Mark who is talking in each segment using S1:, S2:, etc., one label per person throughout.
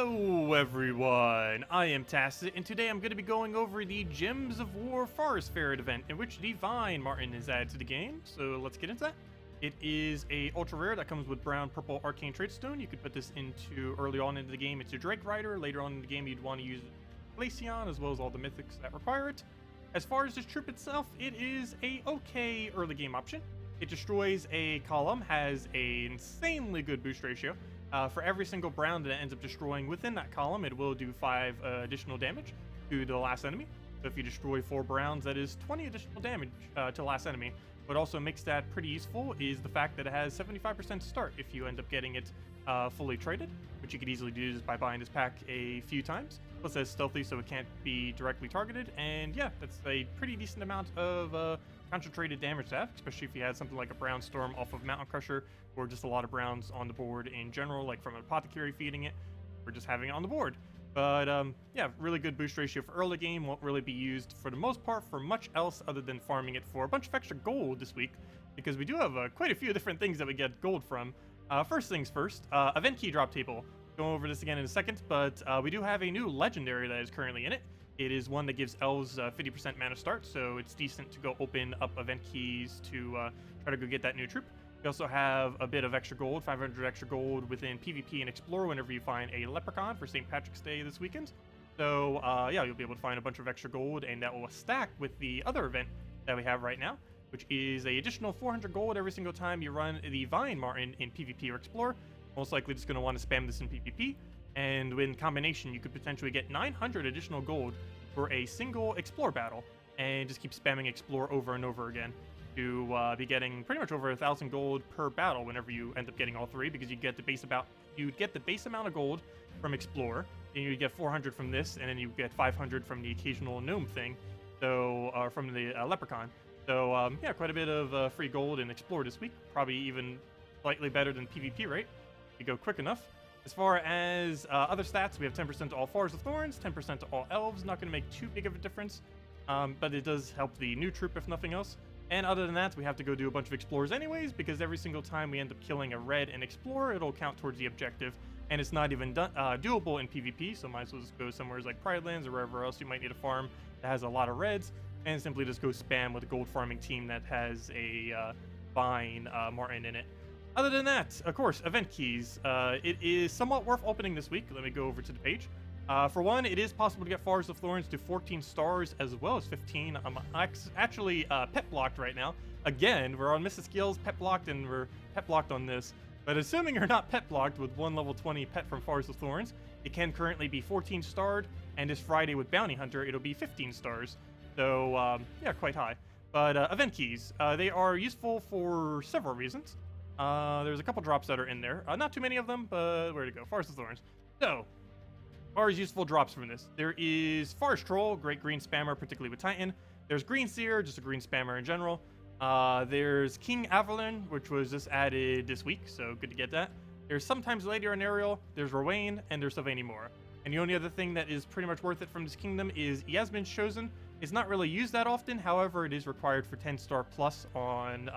S1: Hello everyone, I am Tacet, and today I'm going to be going over the Gems of War Forest Ferret event, in which Divine Martin is added to the game, so let's get into that. It is a ultra rare that comes with brown purple arcane tradestone. You could put this into early on into the game, it's your Drake Rider. Later on in the game you'd want to use Glaceon as well as all the mythics that require it. As far as this troop itself, it is a okay early game option. It destroys a column, has a insanely good boost ratio. For every single brown that it ends up destroying within that column, it will do 5 additional damage to the last enemy. So if you destroy 4 browns, that is 20 additional damage to the last enemy. What also makes that pretty useful is the fact that it has 75% start if you end up getting it fully traded, which you could easily do just by buying this pack a few times. Plus it's stealthy, so it can't be directly targeted, and yeah, that's a pretty decent amount of concentrated damage to have, especially if you had something like a Brown Storm off of Mountain Crusher, or just a lot of browns on the board in general, like from an apothecary feeding it, or just having it on the board. But yeah, really good boost ratio for early game. Won't really be used for the most part for much else other than farming it for a bunch of extra gold this week, because we do have quite a few different things that we get gold from. First things first, event key drop table. Go over this again in a second, but we do have a new legendary that is currently in it. It is one that gives elves 50% mana start, so it's decent to go open up event keys to try to go get that new troop. We also have a bit of extra gold, 500 extra gold within PvP and Explore whenever you find a Leprechaun for St. Patrick's Day this weekend. So yeah, you'll be able to find a bunch of extra gold, and that will stack with the other event that we have right now, which is a additional 400 gold every single time you run the Divine Martin in PvP or Explore. Most likely just going to want to spam this in PvP, and in combination you could potentially get 900 additional gold for a single Explore battle, and just keep spamming Explore over and over again to be getting pretty much over 1,000 gold per battle whenever you end up getting all three, because you get the base amount of gold from Explore, and you get 400 from this, and then you get 500 from the occasional gnome thing, so from the Leprechaun. So yeah, quite a bit of free gold in Explore this week, probably even slightly better than PvP rate if you go quick enough. As far as other stats, we have 10% to all Forest of Thorns, 10% to all elves. Not going to make too big of a difference, but it does help the new troop if nothing else. And other than that, we have to go do a bunch of explores anyways, because every single time we end up killing a red and explore, it'll count towards the objective, and it's not even doable in PvP, so might as well just go somewhere like Pride Lands or wherever else you might need a farm that has a lot of reds, and simply just go spam with a gold farming team that has a Vine Martin in it. Other than that, of course, event keys. It is somewhat worth opening this week. Let me go over to the page. For one, it is possible to get Forest of Thorns to 14 stars as well as 15. I'm actually pet blocked right now. Again, we're on Mrs. Skills pet blocked, and we're pet blocked on this. But assuming you're not pet blocked with one level 20 pet from Forest of Thorns, it can currently be 14 starred, and this Friday with Bounty Hunter, it'll be 15 stars. So yeah, quite high. But event keys, they are useful for several reasons. There's a couple drops that are in there. Not too many of them, but where to go? Forest of Thorns. So, as far as useful drops from this, there is Forest Troll, great green spammer, particularly with Titan. There's Green Seer, just a green spammer in general. There's King Avelorn, which was just added this week, so good to get that. There's sometimes later an Ariel, there's Rowan, and there's Sylvain Moore. And the only other thing that is pretty much worth it from this kingdom is Yasmin's Chosen. It's not really used that often, however, it is required for 10-star plus on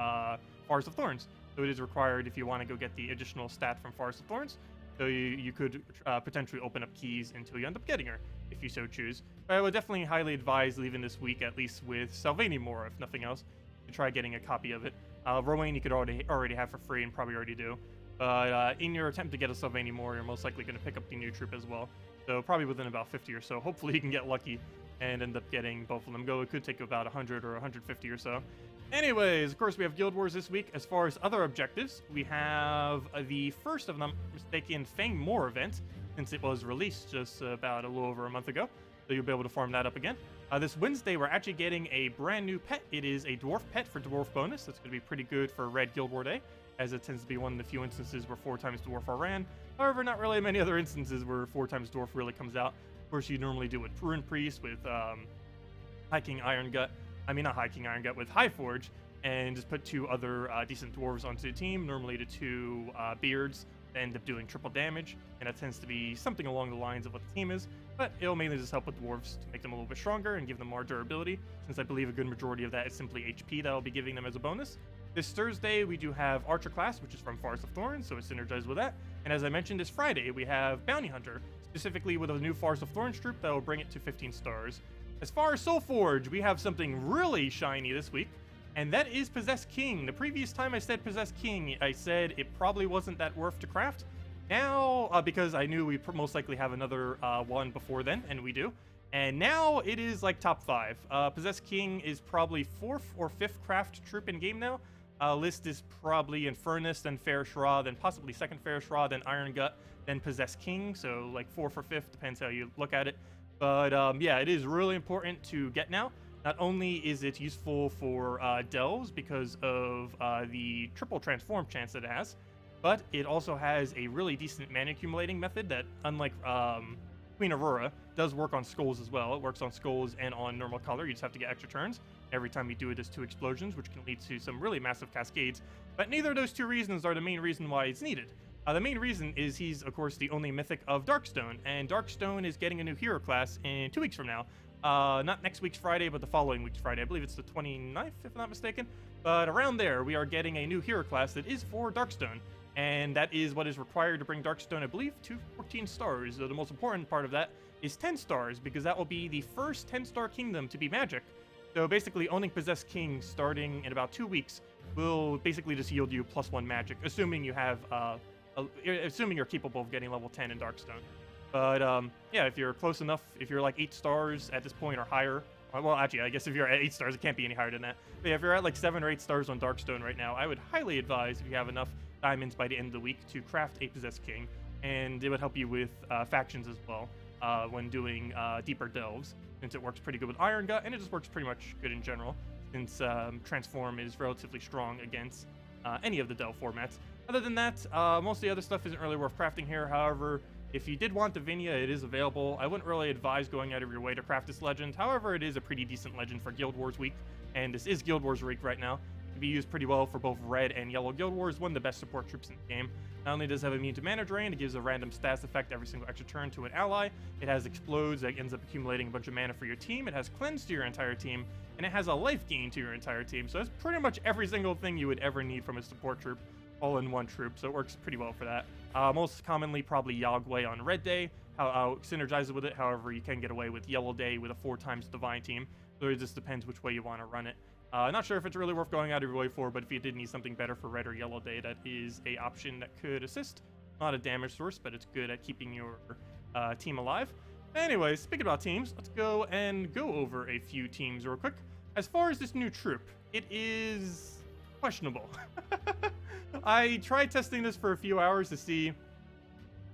S1: Forest of Thorns. So it is required if you want to go get the additional stat from Forest of Thorns. So you could potentially open up keys until you end up getting her, if you so choose. But I would definitely highly advise leaving this week, at least with Sylvain Moore, if nothing else, to try getting a copy of it. Rowan you could already have for free, and probably already do. But in your attempt to get a Sylvain Moore, you're most likely going to pick up the new troop as well. So probably within about 50 or so. Hopefully you can get lucky and end up getting both of them go. It could take about 100 or 150 or so. Anyways, of course, we have Guild Wars this week. As far as other objectives, we have the first of them, mistaken Fang Moor event, since it was released just about a little over a month ago. So you'll be able to farm that up again. This Wednesday, we're actually getting a brand new pet. It is a dwarf pet for dwarf bonus. That's going to be pretty good for Red Guild War Day, as it tends to be one of the few instances where 4 times dwarf are ran. However, not really many other instances where 4 times dwarf really comes out. Of course, you normally do it with Ruin Priest, with High King Iron Gut. I mean, not High King Iron Gut, with High Forge, and just put 2 other decent dwarves onto the team, normally the 2 beards, that end up doing triple damage, and that tends to be something along the lines of what the team is, but it'll mainly just help with dwarves to make them a little bit stronger and give them more durability, since I believe a good majority of that is simply HP that I'll be giving them as a bonus. This Thursday, we do have Archer class, which is from Forest of Thorn, so it's synergized with that. And as I mentioned, this Friday, we have Bounty Hunter, specifically with a new Forest of Thorn troop that will bring it to 15 stars. As far as Soulforge, we have something really shiny this week, and that is Possessed King. The previous time I said Possessed King, I said it probably wasn't that worth to craft. Now, because I knew we'd most likely have another one before then, and we do. And now it is like top 5. Possessed King is probably 4th or 5th craft troop in game now. List is probably Infernus, then Fair Shra, then possibly 2nd Fair Shra, then Iron Gut, then Possessed King. So like 4th or 5th, depends how you look at it. But yeah, it is really important to get now. Not only is it useful for delves because of the triple transform chance that it has, but it also has a really decent mana accumulating method that, unlike Queen Aurora, does work on skulls as well. It works on skulls and on normal color. You just have to get extra turns. Every time you do it, there's 2 explosions, which can lead to some really massive cascades. But neither of those 2 reasons are the main reason why it's needed. The main reason is he's, of course, the only mythic of Darkstone, and Darkstone is getting a new hero class in 2 weeks from now. Not next week's Friday, but the following week's Friday. I believe it's the 29th, if I'm not mistaken. But around there, we are getting a new hero class that is for Darkstone. And that is what is required to bring Darkstone, I believe, to 14 stars. So the most important part of that is 10 stars, because that will be the first 10-star kingdom to be magic. So basically, owning Possessed King starting in about 2 weeks will basically just yield you +1 magic, assuming you have, assuming you're capable of getting level 10 in Darkstone. But yeah, if you're close enough, if you're like 8 stars at this point or higher, well, actually, I guess if you're at 8 stars, it can't be any higher than that. But yeah, if you're at like 7 or 8 stars on Darkstone right now, I would highly advise, if you have enough diamonds by the end of the week, to craft a Possessed King, and it would help you with factions as well when doing deeper delves, since it works pretty good with Iron Gut, and it just works pretty much good in general, since Transform is relatively strong against any of the delve formats. Other than that, most of the other stuff isn't really worth crafting here. However, if you did want Divinia, it is available. I wouldn't really advise going out of your way to craft this legend. However, it is a pretty decent legend for Guild Wars week, and this is Guild Wars week right now. It can be used pretty well for both red and yellow Guild Wars, one of the best support troops in the game. Not only does it have immune to mana drain, it gives a random stats effect every single extra turn to an ally. It has explodes that ends up accumulating a bunch of mana for your team. It has cleanse to your entire team, and it has a life gain to your entire team. So it's pretty much every single thing you would ever need from a support troop, all in one troop, so it works pretty well for that. Most commonly, probably Yagway on Red Day, how synergizes with it. However, you can get away with Yellow Day with a 4x Divine team, so it just depends which way you want to run it. Not sure if it's really worth going out of your way for, but if you did need something better for Red or Yellow Day, that is a option that could assist. Not a damage source, but it's good at keeping your team alive. Anyways, speaking about teams, let's go over a few teams real quick. As far as this new troop, it is questionable. I tried testing this for a few hours to see if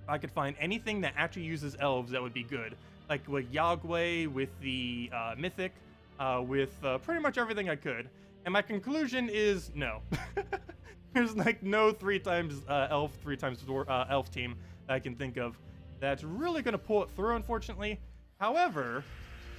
S1: I could find anything that actually uses elves that would be good. Like with Yagway, with the Mythic, with pretty much everything I could. And my conclusion is no. There's like no 3x elf, 3x elf team that I can think of that's really going to pull it through, unfortunately. However,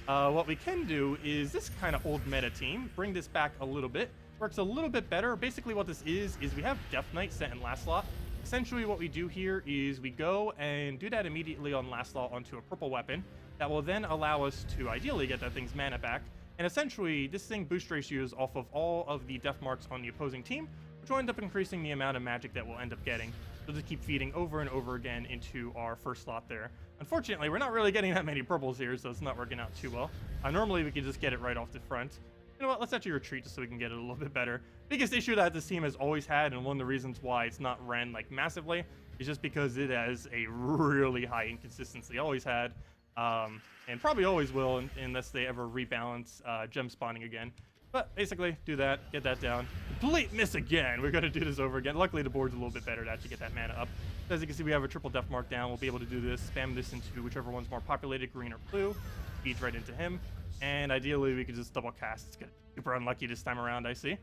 S1: what we can do is this kind of old meta team, bring this back a little bit. Works a little bit better. Basically what this is we have Death Knight set in last slot. Essentially what we do here is we go and do that immediately on last slot onto a purple weapon. That will then allow us to ideally get that thing's mana back. And essentially this thing boost ratios off of all of the death marks on the opposing team, which will end up increasing the amount of magic that we'll end up getting. So just keep feeding over and over again into our first slot there. Unfortunately, we're not really getting that many purples here, so it's not working out too well. Normally we could just get it right off the front. You know what, let's actually retreat just so we can get it a little bit better. Biggest issue that this team has always had, and one of the reasons why it's not ran like massively, is just because it has a really high inconsistency. Always had, and probably always will unless they ever rebalance gem spawning again. But basically, do that, get that down. Complete miss again. We're gonna do this over again. Luckily, the board's a little bit better to actually get that mana up. So as you can see, we have a triple death mark down. We'll be able to do this, spam this into whichever one's more populated, green or blue. Feeds right into him. And ideally, we could just double cast. It's gonna be super unlucky this time around, I see.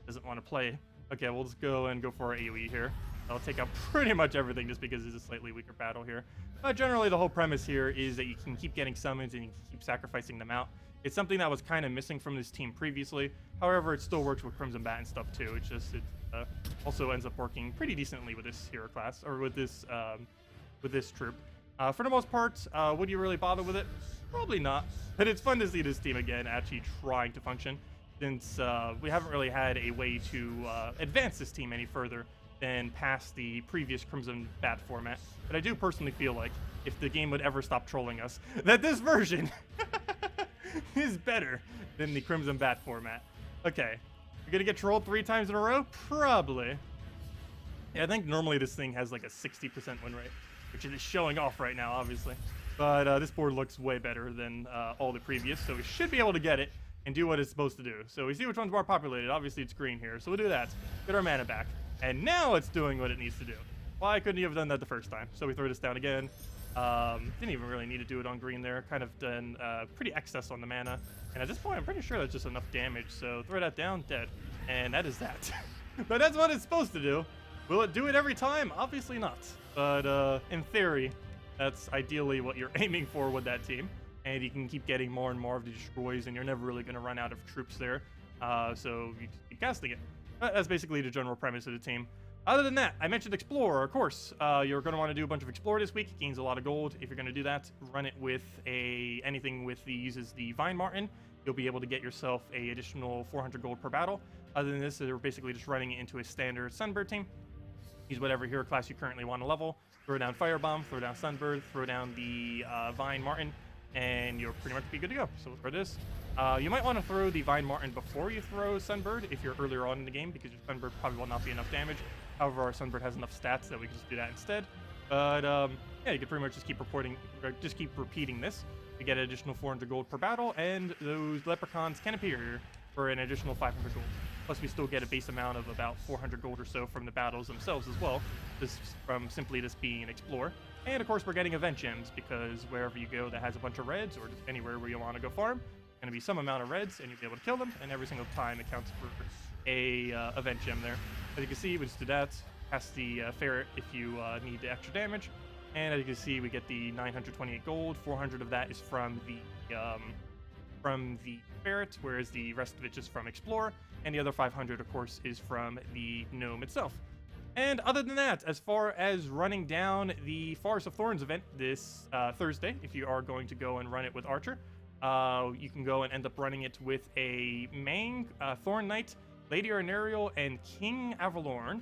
S1: Doesn't want to play. Okay, we'll just go and go for our AoE here. I'll take out pretty much everything just because it's a slightly weaker battle here. Generally, the whole premise here is that you can keep getting summons and you can keep sacrificing them out. It's something that was kind of missing from this team previously. However, it still works with Crimson Bat and stuff too. It's just, it also ends up working pretty decently with this hero class, or with this troop. For the most part, would you really bother with it? Probably not. But it's fun to see this team again actually trying to function, since we haven't really had a way to advance this team any further than past the previous Crimson Bat format. But I do personally feel like if the game would ever stop trolling us, that this version is better than the Crimson Bat format. Okay, you're gonna get trolled 3 times in a row? Probably. Yeah, I think normally this thing has like a 60% win rate, which it is showing off right now, obviously. But this board looks way better than all the previous, so we should be able to get it and do what it's supposed to do. So we see which one's more populated. Obviously, it's green here, so we'll do that. Get our mana back. And now it's doing what it needs to do. Why couldn't you have done that the first time? So we throw this down again. Didn't even really need to do it on green there. Kind of done pretty excess on the mana. And at this point, I'm pretty sure that's just enough damage. So throw that down, dead. And that is that. But that's what it's supposed to do. Will it do it every time? Obviously not. But in theory, that's ideally what you're aiming for with that team. And you can keep getting more and more of the destroys, and you're never really going to run out of troops there. So you just keep casting it. That's basically the general premise of the team. Other than that, I mentioned Explorer, of course. You're going to want to do a bunch of Explore this week. It gains a lot of gold. If you're going to do that, run it with anything with uses the Vine Martin. You'll be able to get yourself a additional 400 gold per battle. Other than this, they're basically just running it into a standard Sunbird team. Use whatever hero class you currently want to level. Throw down Firebomb, throw down Sunbird, throw down the Vine Martin, and you'll pretty much be good to go. So for this, you might want to throw the Vine Martin before you throw Sunbird if you're earlier on in the game, because your Sunbird probably will not be enough damage. However, our Sunbird has enough stats that we can just do that instead. But yeah, you can pretty much just keep repeating this to get an additional 400 gold per battle, and those leprechauns can appear here for an additional 500 gold. Plus, we still get a base amount of about 400 gold or so from the battles themselves as well, just from simply this being an Explorer. And of course, we're getting event gems, because wherever you go that has a bunch of reds, or just anywhere where you want to go farm, going to be some amount of reds, and you'll be able to kill them, and every single time it counts for a event gem there. As you can see, we just do that, pass the ferret if you need the extra damage, and as you can see, we get the 928 gold. 400 of that is from the ferret, whereas the rest of it just from Explorer, and the other 500, of course, is from the gnome itself. And other than that, as far as running down the Forest of Thorns event this Thursday, if you are going to go and run it with Archer, you can go and end up running it with a Mang, Thorn Knight, Lady Arnariel, and King Avelorn.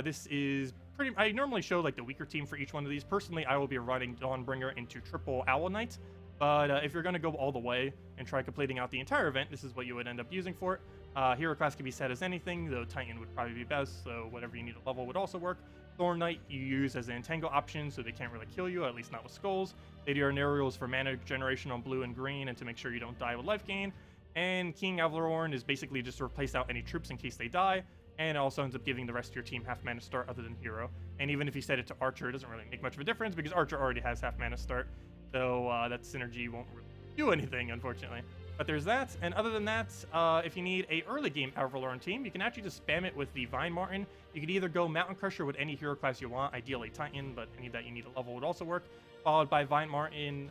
S1: This is pretty... I normally show like the weaker team for each one of these. Personally, I will be running Dawnbringer into triple Owl Knight. But if you're going to go all the way and try completing out the entire event, this is what you would end up using for it. Hero class can be set as anything, though Titan would probably be best, so whatever you need to level would also work. Thorn Knight you use as an entangle option, so they can't really kill you, at least not with skulls. Lady Arnariel is for mana generation on blue and green, and to make sure you don't die with life gain. And King Avelorn is basically just to replace out any troops in case they die, and it also ends up giving the rest of your team half mana start other than hero. And even if you set it to Archer, it doesn't really make much of a difference, because Archer already has half mana start, so that synergy won't really do anything, unfortunately. But there's that, and other than that, if you need a early game Avelorn team, you can actually just spam it with the Vine Martin. You could either go Mountain Crusher with any hero class you want, ideally Titan, but any that you need a level would also work, followed by Vine Martin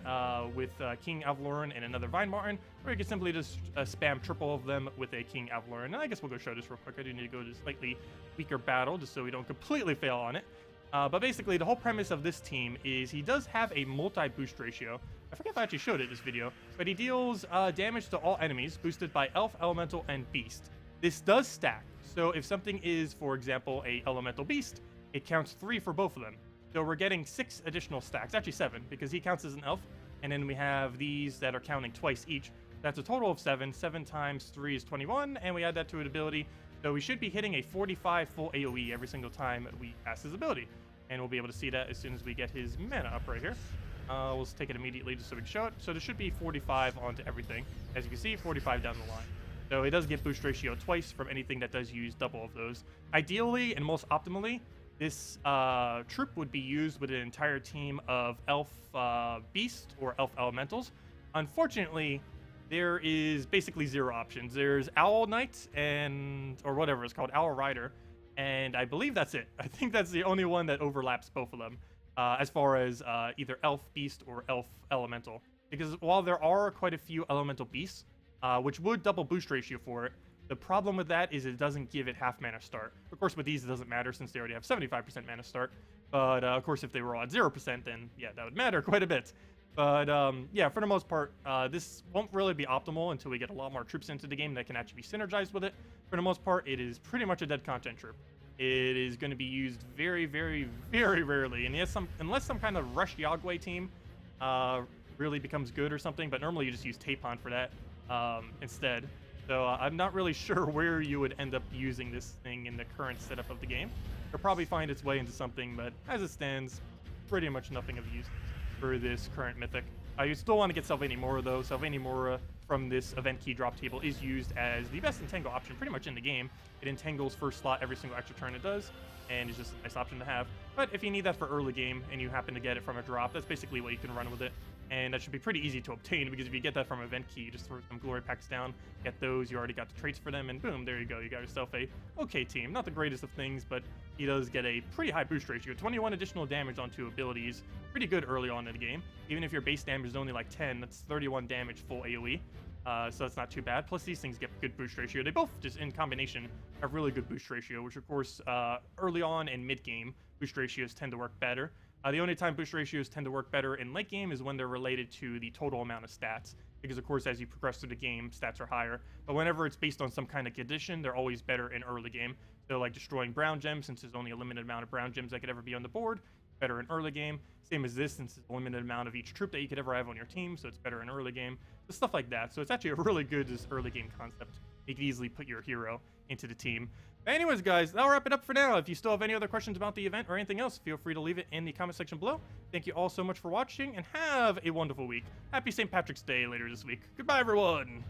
S1: with King Avelorn and another Vine Martin, or you can simply just spam triple of them with a King Avelorn. And I guess we'll go show this real quick. I do need to go to a slightly weaker battle, just so we don't completely fail on it. But basically, the whole premise of this team is he does have a multi-boost ratio. I forget if I actually showed it in this video, but he deals damage to all enemies, boosted by Elf, Elemental, and Beast. This does stack, so if something is, for example, a Elemental Beast, it counts 3 for both of them. So we're getting 6 additional stacks, actually 7, because he counts as an Elf, and then we have these that are counting twice each. That's a total of 7. 7 times 3 is 21, and we add that to an ability, so we should be hitting a 45 full AoE every single time we cast his ability. And we'll be able to see that as soon as we get his mana up right here. We'll just take it immediately just so we can show it. So there should be 45 onto everything. As you can see, 45 down the line. So it does get boost ratio twice from anything that does use double of those. Ideally, and most optimally, this troop would be used with an entire team of Elf Beast or Elf Elementals. Unfortunately, there is basically 0 options. There's Owl Knight or whatever it's called, Owl Rider. And I believe that's it. I think that's the only one that overlaps both of them as far as either Elf Beast or Elf Elemental. Because while there are quite a few Elemental Beasts, which would double boost ratio for it, the problem with that is it doesn't give it half mana start. Of course, with these, it doesn't matter since they already have 75% mana start. But of course, if they were at 0%, then yeah, that would matter quite a bit. But yeah, for the most part, this won't really be optimal until we get a lot more troops into the game that can actually be synergized with it. For the most part, it is pretty much a dead content troop. It is going to be used very, very, very rarely, and unless some kind of Rush Yagway team really becomes good or something. But normally you just use Tapon for that instead. So I'm not really sure where you would end up using this thing in the current setup of the game. It'll probably find its way into something, but as it stands, pretty much nothing of use for this current mythic. You still want to get Sylvania Mora though. Sylvania Mora from this event key drop table is used as the best entangle option pretty much in the game. It entangles first slot every single extra turn it does, and it's just a nice option to have. But if you need that for early game and you happen to get it from a drop, that's basically what you can run with it. And that should be pretty easy to obtain, because if you get that from event key, you just throw some glory packs down, get those, you already got the traits for them, and boom, there you go. You got yourself a okay team. Not the greatest of things, but he does get a pretty high boost ratio. 21 additional damage onto abilities. Pretty good early on in the game. Even if your base damage is only like 10, that's 31 damage full AoE. So that's not too bad. Plus these things get good boost ratio. They both, just in combination, have really good boost ratio, which of course, early on and mid game, boost ratios tend to work better. The only time boost ratios tend to work better in late game is when they're related to the total amount of stats, because of course as you progress through the game, stats are higher. But whenever it's based on some kind of condition, they're always better in early game. So like destroying brown gems, since there's only a limited amount of brown gems that could ever be on the board, better in early game. Same as this, since it's a limited amount of each troop that you could ever have on your team, so it's better in early game. So stuff like that. So it's actually a really good early game concept. You can easily put your hero into the team. But anyways, guys, that'll wrap it up for now. If you still have any other questions about the event or anything else, feel free to leave it in the comment section below. Thank you all so much for watching, and have a wonderful week. Happy St. Patrick's Day later this week. Goodbye, everyone!